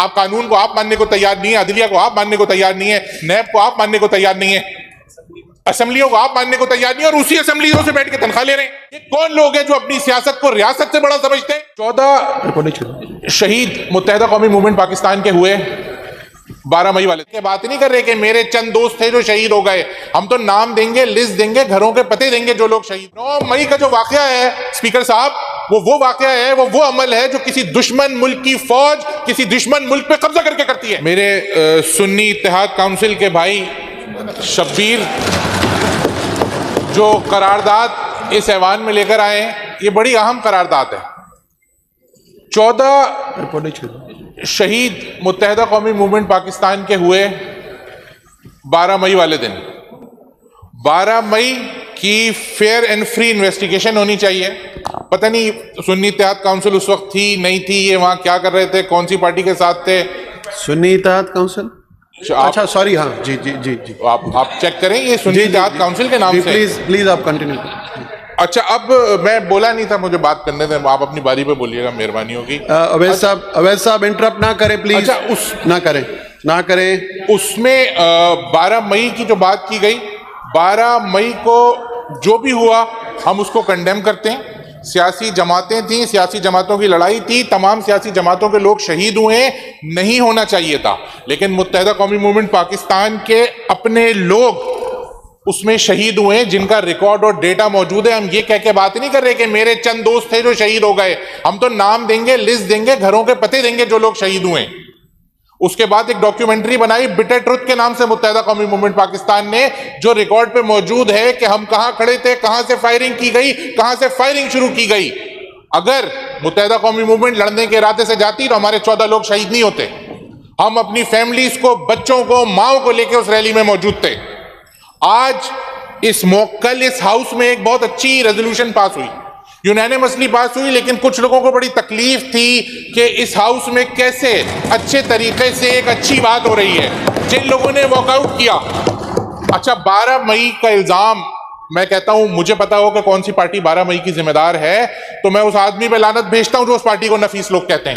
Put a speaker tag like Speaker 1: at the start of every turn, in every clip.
Speaker 1: आप कानून को आप मानने को तैयार नहीं है, अदलिया को आप मानने को तैयार नहीं है, नैब को आप मानने को तैयार नहीं है, असेंबलियों को आप मानने को तैयार नहीं है, और उसी असेंबलियों से बैठ के तनख्वाह ले रहे हैं। ये कौन लोग हैं जो अपनी सियासत को रियासत से बड़ा समझते हैं? 14 शहीद मुत्तहिदा कौमी मूवमेंट पाकिस्तान के हुए 12 मई वाले के बात नहीं कर रहे कि मेरे चंद दोस्त थे जो शहीद हो गए। हम तो नाम देंगे, लिस्ट देंगे, घरों के पते देंगे जो लोग शहीद। 9 मई का जो वाकया है स्पीकर साहब, वो वाकया है, वो अमल है जो किसी दुश्मन मुल्क की फौज किसी दुश्मन मुल्क पे कब्जा करके करती है। मेरे सुन्नी इत्तेहाद काउंसिल के भाई शब्बीर जो करारदाद इस ऐवान में लेकर आए हैं, ये बड़ी अहम करारदाद है। 14 शहीद मुत्तहिदा कौमी मूवमेंट पाकिस्तान के हुए 12 मई वाले दिन, 12 मई की फेयर एंड फ्री इन्वेस्टिगेशन होनी चाहिए। पता नहीं सुन्नी इत्तेहाद काउंसिल उस वक्त थी नहीं थी, ये वहां क्या कर रहे थे, कौन सी पार्टी के साथ थे?
Speaker 2: सुन्नी इत्तेहाद काउंसिल, अच्छा सॉरी, हाँ जी जी जी जी,
Speaker 1: आप चेक करें, ये सुन्नी इत्तेहाद काउंसिल के नाम से।
Speaker 2: प्लीज आप कंटिन्यू।
Speaker 1: अच्छा, अब मैं बोला नहीं था, मुझे बात करने दें, आप अपनी बारी पे बोलिएगा, मेहरबानी होगी।
Speaker 2: अवैध साहब इंटरप्ट ना करें प्लीज।
Speaker 1: अच्छा,
Speaker 2: ना करें।
Speaker 1: उसमें 12 मई की जो बात की गई, 12 मई को जो भी हुआ हम उसको कंडेम करते हैं। सियासी जमातें थी, सियासी जमातों की लड़ाई थी, तमाम सियासी जमातों के लोग शहीद हुए, नहीं होना चाहिए था, लेकिन मुत्तहिदा कौमी मूवमेंट पाकिस्तान के अपने लोग उसमें शहीद हुए जिनका रिकॉर्ड और डेटा मौजूद है। हम ये कह के बात नहीं कर रहे कि मेरे चंद दोस्त थे जो शहीद हो गए। हम तो नाम देंगे, लिस्ट देंगे, घरों के पते देंगे जो लोग शहीद हुए। उसके बाद एक डॉक्यूमेंट्री बनाई बिटर ट्रुथ के नाम से मुत्तहिदा कौमी मूवमेंट पाकिस्तान ने, जो रिकॉर्ड पे मौजूद है कि हम कहां खड़े थे, कहां से फायरिंग की गई, कहां से फायरिंग शुरू की गई। अगर मुत्तहिदा कौमी मूवमेंट लड़ने के इरादे से जाती तो हमारे 14 लोग शहीद नहीं होते। हम अपनी फैमिलीज को, बच्चों को, माओ को लेकर उस रैली में मौजूद थे। आज कल इस हाउस में एक बहुत अच्छी रेजोल्यूशन पास हुई, यूनानिमसली पास हुई, लेकिन कुछ लोगों को बड़ी तकलीफ थी कि इस हाउस में कैसे अच्छे तरीके से एक अच्छी बात हो रही है, जिन लोगों ने वॉकआउट किया। अच्छा, 12 मई का इल्जाम, मैं कहता हूं मुझे पता हो कि कौन सी पार्टी 12 मई की जिम्मेदार है, तो मैं उस आदमी पे लानत भेजता हूं जो उस पार्टी को नफीस लोग कहते हैं।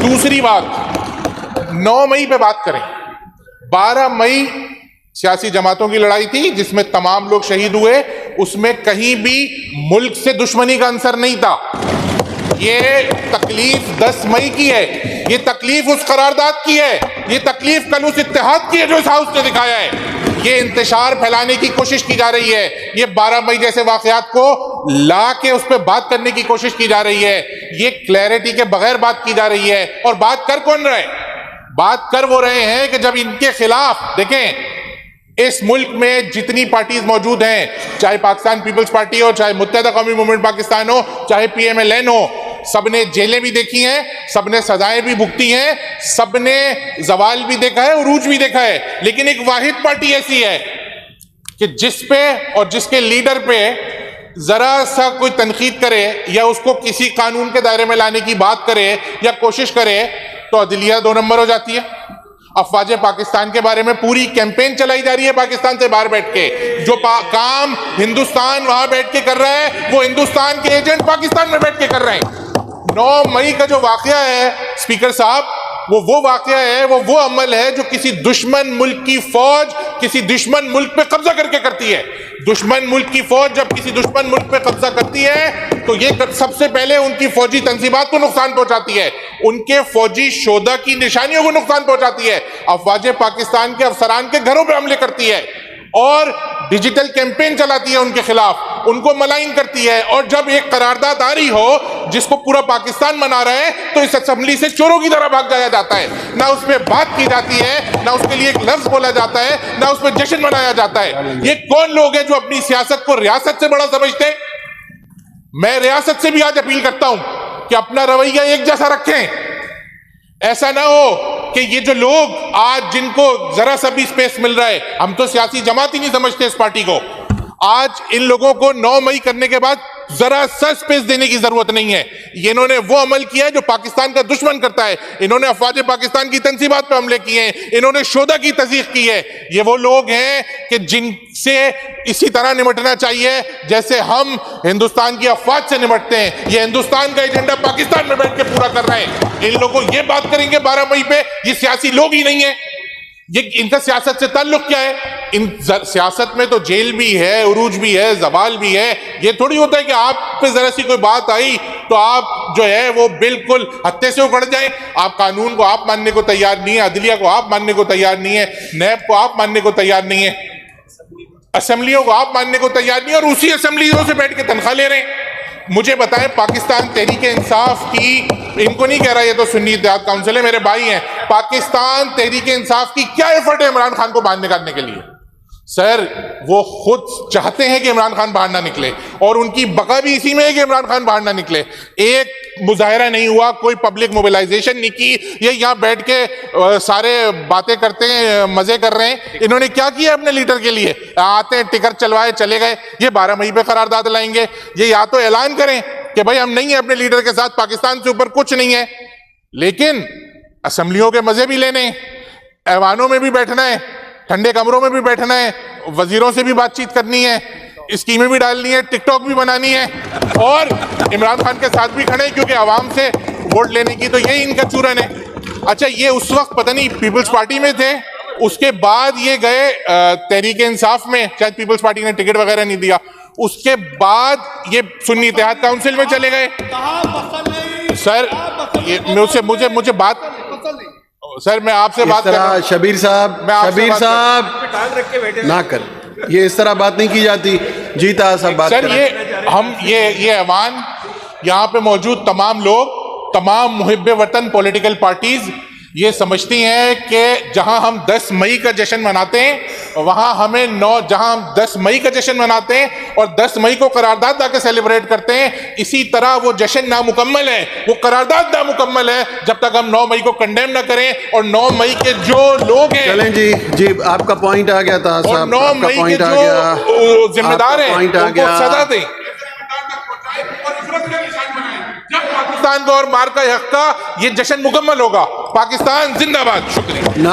Speaker 1: दूसरी बात, 9 मई पे बात करें। 12 मई सियासी जमातों की लड़ाई थी जिसमें तमाम लोग शहीद हुए, उसमें कहीं भी मुल्क से दुश्मनी का अंसर नहीं था। ये तकलीफ 10 मई की है, ये तकलीफ उस करारदाद की है, ये तकलीफ कल उस इत्तेहाद की है जो इस हाउस ने दिखाया है। ये इंतशार फैलाने की कोशिश की जा रही है, ये 12 मई जैसे वाकयात को ला के उस पर बात करने की कोशिश की जा रही है, ये क्लैरिटी के बगैर बात की जा रही है। और बात कर कौन रहे? बात कर वो रहे हैं कि जब इनके खिलाफ, देखें इस मुल्क में जितनी पार्टीज मौजूद हैं, चाहे पाकिस्तान पीपल्स पार्टी हो, चाहे मुत्तहिदा कौमी मूवमेंट पाकिस्तान हो, चाहे PMLN हो, सबने जेलें भी देखी हैं, सबने सजाएं भी भुगती हैं, सबने जवाल भी देखा है, उरूज भी देखा है। लेकिन एक वाहिद पार्टी ऐसी है कि जिस पे और जिसके लीडर पे जरा सा कोई तनकीद करे या उसको किसी कानून के दायरे में लाने की बात करे या कोशिश करे तो अदलिया 2 नंबर हो जाती है। अफवाज पाकिस्तान के बारे में पूरी कैंपेन चलाई जा रही है पाकिस्तान से बाहर बैठ के। जो काम हिंदुस्तान वहां बैठ के कर रहा है, वो हिंदुस्तान के एजेंट पाकिस्तान में बैठ के कर रहे हैं। 9 मई का जो वाकया है स्पीकर साहब, वो वाकया है, वो अमल है जो किसी दुश्मन मुल्क की फौज किसी दुश्मन मुल्क पे कब्जा करके करती है। दुश्मन मुल्क की फौज जब किसी दुश्मन मुल्क पे कब्जा करती है तो ये सबसे पहले उनकी फौजी तंजीमात को नुकसान पहुंचाती है, उनके फौजी शोधा की निशानियों को नुकसान पहुंचाती है, अफवाज पाकिस्तान के अफसरान के घरों पे हमले करती है और डिजिटल कैंपेन चलाती है उनके खिलाफ, उनको मलाइन करती है। और जब एक करारदाद आ रही हो जिसको पूरा पाकिस्तान मना रहा है तो इस असेंबली से चोरों की तरह भाग जाया जाता है, ना उस पर बात की जाती है, ना उसके लिए एक लफ्ज बोला जाता है, ना उस पर जश्न मनाया जाता है। ये कौन लोग हैं जो अपनी सियासत को रियासत से बड़ा समझते हैं? मैं रियासत से भी आज अपील करता हूं कि अपना रवैया एक जैसा रखें। ऐसा ना हो कि ये जो लोग आज जिनको जरा सा भी स्पेस मिल रहा है, हम तो सियासी जमात ही नहीं समझते इस पार्टी को, आज इन लोगों को 9 मई करने के बाद जरा सा स्पेस देने की जरूरत नहीं है। ये इन्होंने वो अमल किया है जो पाकिस्तान का दुश्मन करता है। इन्होंने अफवाज पाकिस्तान की तंसीबात पर हमले किए हैं, इन्होंने शोधा की तस्दीक की है। ये वो लोग हैं कि जिनसे इसी तरह निपटना चाहिए जैसे हम हिंदुस्तान की अफवाज से निपटते हैं। ये हिंदुस्तान का एजेंडा पाकिस्तान में बैठ के पूरा कर रहे हैं। इन लोगों को ये बात करेंगे 12 मई पे, ये सियासी लोग ही नहीं है। ये इनका सियासत से ताल्लुक क्या है? इन सियासत में तो जेल भी है, उरूज भी है, जवाल भी है। ये थोड़ी होता है कि आप पे जरा सी कोई बात आई तो आप जो है वो बिल्कुल हत्थे से उखड़ जाए। आप कानून को आप मानने को तैयार नहीं है, अदलिया को आप मानने को तैयार नहीं है, नैब को आप मानने को तैयार नहीं है, असेंबलियों को आप मानने को तैयार नहीं है, और उसी असेंबलियों से बैठ के तनख्वाह ले रहे हैं। मुझे बताएं, पाकिस्तान तहरीक इंसाफ की, इनको नहीं कह रहा, ये तो सुन्नी इत्तेहाद काउंसिल है, मेरे भाई हैं, पाकिस्तान तहरीक इंसाफ की क्या एफर्ट है इमरान खान को बाहर निकालने के लिए? सर, वो खुद चाहते हैं कि इमरान खान बाहर ना निकले, और उनकी बका भी इसी में है कि इमरान खान बाहर ना निकले। एक मुजाहिरा नहीं हुआ, कोई पब्लिक मोबिलाइजेशन नहीं की, ये यहाँ बैठ के सारे बातें करते हैं, मजे कर रहे हैं। इन्होंने क्या किया अपने लीडर के लिए? आते हैं, टिकट चलवाए, चले गए। ये 12 मई पे करारदाद लाएंगे। ये या तो ऐलान करें कि भाई हम नहीं है अपने लीडर के साथ, पाकिस्तान से ऊपर कुछ नहीं है, लेकिन असेंबलियों के मजे भी लेने, ऐवानों में भी बैठना है, ठंडे कमरों में भी बैठना है, वजीरों से भी बातचीत करनी है, स्कीमें भी डालनी है, टिकटॉक भी बनानी है, और इमरान खान के साथ भी खड़े, क्योंकि आवाम से वोट लेने की तो यही इनका चूरन है। अच्छा, ये उस वक्त पता नहीं पीपल्स पार्टी में थे, उसके बाद ये गए तहरीक इंसाफ में, शायद पीपल्स पार्टी ने टिकट वगैरह नहीं दिया, उसके बाद ये सुन्नी इत्तेहाद काउंसिल में चले गए। सर, ये मुझे बात, सर मैं आपसे बात कर रहा हूं।
Speaker 2: शबीर साहब ना कर, ये इस तरह बात नहीं की जाती। जीता सब बात
Speaker 1: सर, ये ऐवान, यहाँ पे मौजूद तमाम लोग, तमाम मुहिब्बे वतन पॉलिटिकल पार्टीज ये समझती हैं कि जहां हम 10 मई का जश्न मनाते हैं, वहां हमें जहां हम 10 मई का जश्न मनाते हैं और 10 मई को करारदाद लाके सेलिब्रेट करते हैं, इसी तरह वो जश्न नामुकम्मल है, वो करारदाद नामुकम्मल है जब तक हम 9 मई को कंडेम ना करें। और 9 मई के जो लोग हैं,
Speaker 2: चलें जी आपका पॉइंट आ गया था साहब,
Speaker 1: 9 मई के जो जिम्मेदार हैं उनको सजा दें, जब पाकिस्तान को और मार्का हक का ये जश्न मुकम्मल होगा। पाकिस्तान जिंदाबाद। शुक्रिया।